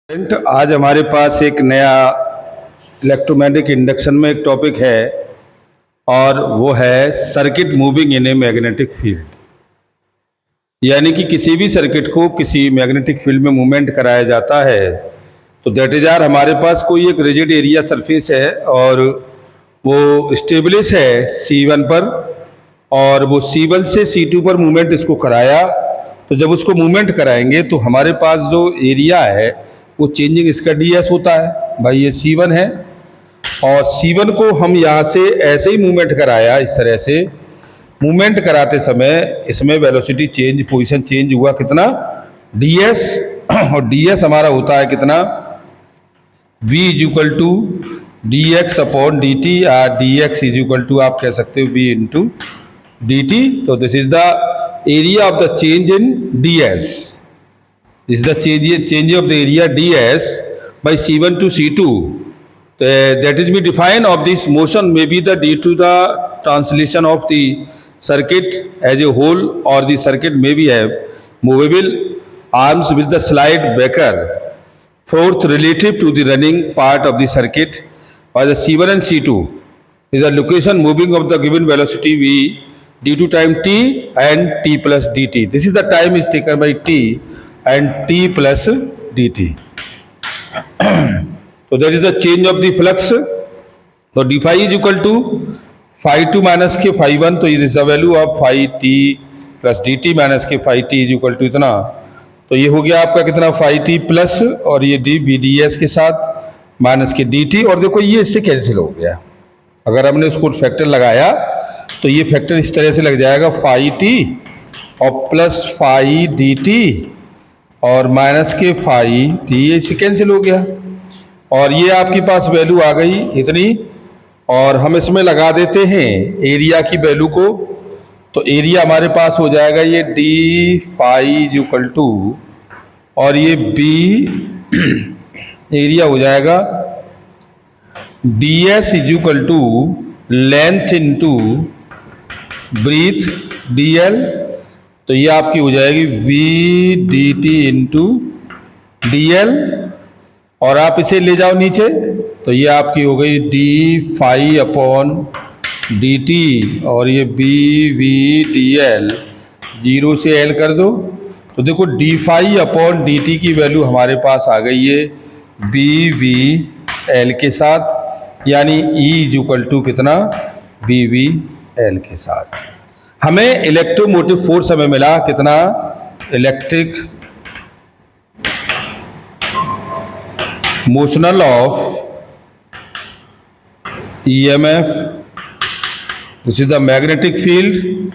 आज हमारे पास एक नया इलेक्ट्रोमैग्नेटिक इंडक्शन में एक टॉपिक है और वो है circuit moving in a magnetic field. यानी कि किसी भी सर्किट को किसी मैग्नेटिक फील्ड में मूवमेंट कराया जाता है तो दैट इज आर हमारे पास कोई एक रिजिड एरिया सरफेस है और वो स्टेबलिश है C1 पर और वो C1 से C2 पर मूवमेंट इसको कराया। तो जब उसको मूवमेंट कराएंगे तो हमारे पास जो एरिया है वो चेंजिंग इसका ds होता है। भाई ये C1 है और C1 को हम यहाँ से ऐसे ही मूवमेंट कराया, इस तरह से मूवमेंट कराते समय इसमें वेलोसिटी चेंज, पोजीशन चेंज हुआ कितना ds और ds हमारा होता है कितना v is equal to dx upon dt या dx इज इक्वल टू आप कह सकते हो v इंटू dt। तो this is the area of the change in ds, this is the change of the area ds by C1 to C2. That is be defined of this motion may be the due to the translation of the circuit as a whole or the circuit may be have movable arms with the slide breaker fourth relative to the running part of the circuit or the C1 and C2 is the location moving of the given velocity v due to time t and t plus dt. This is the time is taken by t and t plus dt. So that is the change of the flux. So d phi is equal to phi 2 minus k phi 1. तो ये is the value of phi t plus dt minus k phi t is equal to इतना। तो ये हो गया आपका कितना phi t plus और ये d b ds के साथ माइनस के dt और देखो ये इससे कैंसिल हो गया। अगर हमने उसको फैक्टर लगाया तो ये फैक्टर इस तरह से लग जाएगा phi t और प्लस phi dt और माइनस के फाई टी, ये इससे कैंसिल हो गया और ये आपके पास वैल्यू आ गई इतनी और हम इसमें लगा देते हैं एरिया की वैल्यू को। तो एरिया हमारे पास हो जाएगा ये D phi is equal to और ये बी एरिया हो जाएगा D S is equal to length into breadth D L. तो ये आपकी हो जाएगी V D T into D L और आप इसे ले जाओ नीचे तो ये आपकी हो गई D phi upon D T और ये B V D L, zero से एल कर दो तो देखो D phi upon D T की वैल्यू हमारे पास आ गई है बी वी एल के साथ, यानी ई इज इक्वल टू कितना बी वी एल के साथ। हमें इलेक्ट्रोमोटिव फोर्स हमें मिला कितना electric motional of EMF, this is the magnetic field,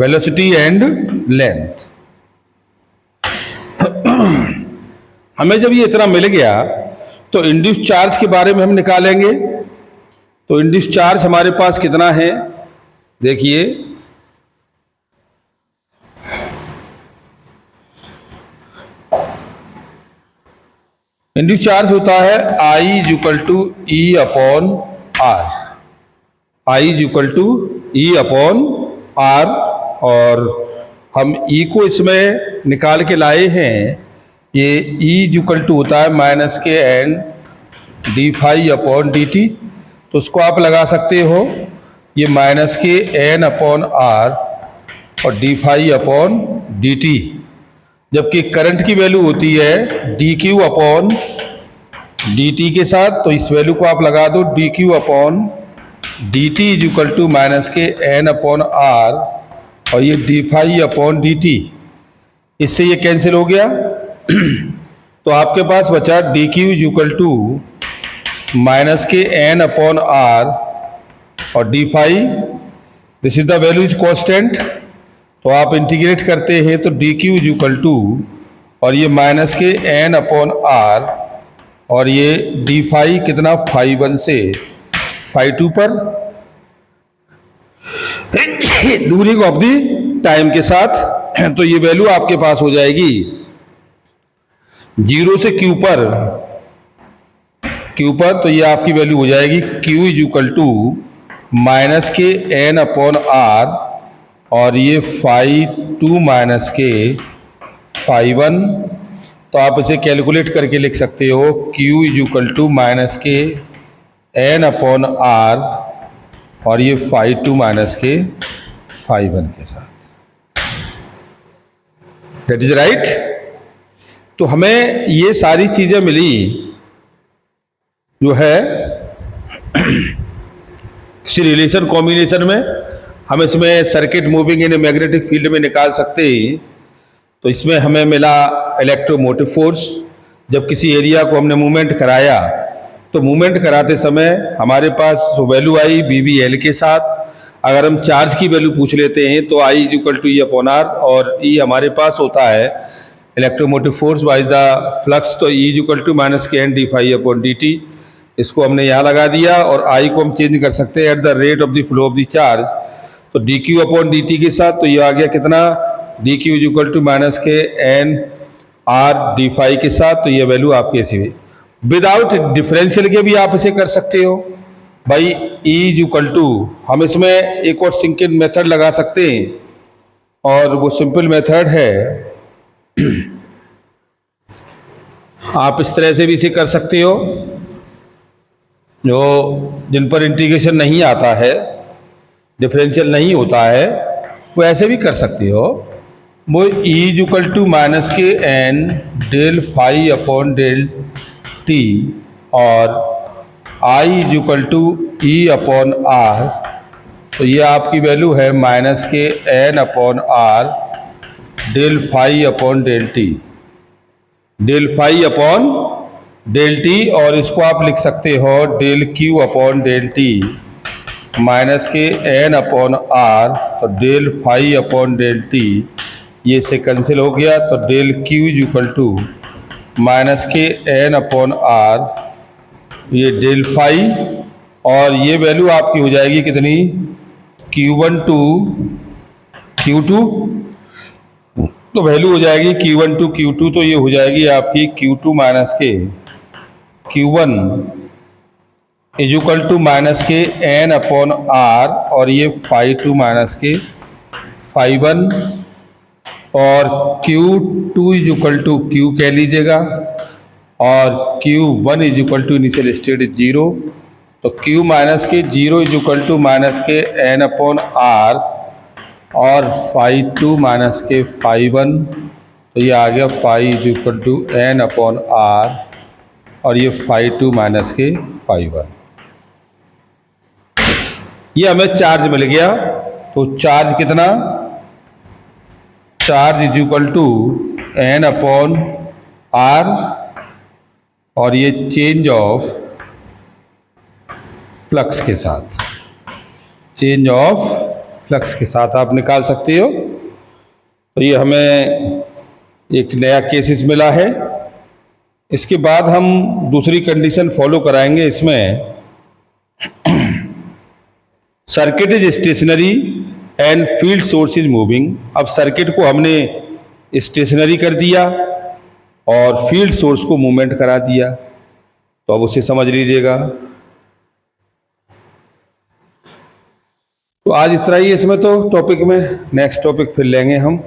velocity and length. हमें जब ये इतना मिल गया तो इंड्यूस चार्ज के बारे में हम निकालेंगे। तो इंड्यूस चार्ज हमारे पास कितना है देखिए, इंड्यूस चार्ज होता है I is equal to E upon R, I is equal to E upon R और हम E को इसमें निकाल के लाए हैं। ये E इज इक्वल टू होता है माइनस के N D phi upon D T, तो उसको आप लगा सकते हो ये माइनस के एन अपॉन आर और D phi upon D T, जबकि करंट की वैल्यू होती है D Q upon D T के साथ। तो इस वैल्यू को आप लगा दो D Q upon D T is equal to minus के एन अपॉन आर और ये D phi upon D T, इससे ये कैंसिल हो गया। तो आपके पास बचा D Q is equal to minus के एन अपॉन आर और D phi, this is the value is constant. तो आप इंटीग्रेट करते हैं तो D Q is equal to और ये माइनस के एन अपॉन आर और ये डी फाई कितना फाई 1 से फाई 2 पर ड्यूरिंग ऑफ दी टाइम के साथ। तो ये वैल्यू आपके पास हो जाएगी 0 से Q पर, तो ये आपकी वैल्यू हो जाएगी Q is equal to minus के एन अपॉन आर और ये फाई 2 माइनस के फाई 1 तो आप इसे कैलकुलेट करके लिख सकते हो Q is equal to minus के N अपॉन R, और ये फाई 2 माइनस के फाई 1 के साथ। That is right. तो हमें ये सारी चीजें मिली जो है किसी रिलेशन कॉम्बिनेशन में। हम इसमें circuit moving in magnetic field में निकाल सकते हैं। तो इसमें हमें मिला इलेक्ट्रोमोटिव फोर्स। जब किसी एरिया को हमने मूवमेंट कराया तो मूवमेंट कराते समय हमारे पास वैल्यू आई बी बी एल के साथ। अगर हम चार्ज की वैल्यू पूछ लेते हैं तो I is equal to E upon R, और ई हमारे पास होता है electromotive force by the flux, तो E is equal to minus के N D phi upon D T. इसको हमने यहाँ लगा दिया, और आई को हम चेंज कर सकते हैं at the rate of the flow of the charge. तो D Q upon D T के साथ तो ये आ गया कितना, D Q is equal to minus के एन आर डी फाई के साथ। तो ये वैल्यू आपकी ऐसी हुई। विदाउट डिफरेंशियल के भी आप इसे कर सकते हो भाई। ई इज इक्वल टू, हम इसमें एक और सिंपल मेथड लगा सकते हैं, और वो सिंपल मेथड है आप इस तरह से भी इसे कर सकते हो। जो जिन पर इंटीग्रेशन नहीं आता है, डिफरेंशियल नहीं होता है, वो ऐसे भी कर सकते हो। वो E is equal to minus के N del phi upon del T, और I is equal to E upon R. तो ये आपकी वैल्यू है माइनस के N upon R del phi upon del T, del phi upon del T, और इसको आप लिख सकते हो del Q upon del T minus के एन अपॉन आर। तो del phi upon del T ये से कैंसिल हो गया, तो del Q is equal to minus के एन अपॉन आर, ये डेल फाई, और ये वैल्यू आपकी हो जाएगी कितनी, Q1 टू Q2। तो वैल्यू हो जाएगी Q1 टू Q2, तो ये हो जाएगी आपकी Q2 माइनस के Q1 is equal to minus के एन अपॉन आर, और ये फाई 2 माइनस के फाई 1, और Q2 is equal to Q कह लीजिएगा, और Q1 is equal to initial state 0। तो Q माइनस के 0 इज इक्वल टू माइनस के एन अपॉन आर, और फाई 2 माइनस के फाई 1। तो ये आ गया phi is equal to N upon R, और ये फाई 2 माइनस के फाई 1। ये हमें चार्ज मिल गया। तो चार्ज कितना, charge is equal to N upon R, और ये चेंज ऑफ फ्लक्स के साथ, चेंज ऑफ फ्लक्स के साथ आप निकाल सकते हो। तो ये हमें एक नया केसेस मिला है। इसके बाद हम दूसरी कंडीशन फॉलो कराएंगे। इसमें circuit is stationary and field source is moving. अब सर्किट को हमने स्टेशनरी कर दिया और फील्ड सोर्स को मूवमेंट करा दिया, तो अब उसे समझ लीजिएगा। तो आज इतना ही इसमें तो टॉपिक में, नेक्स्ट टॉपिक फिर लेंगे हम।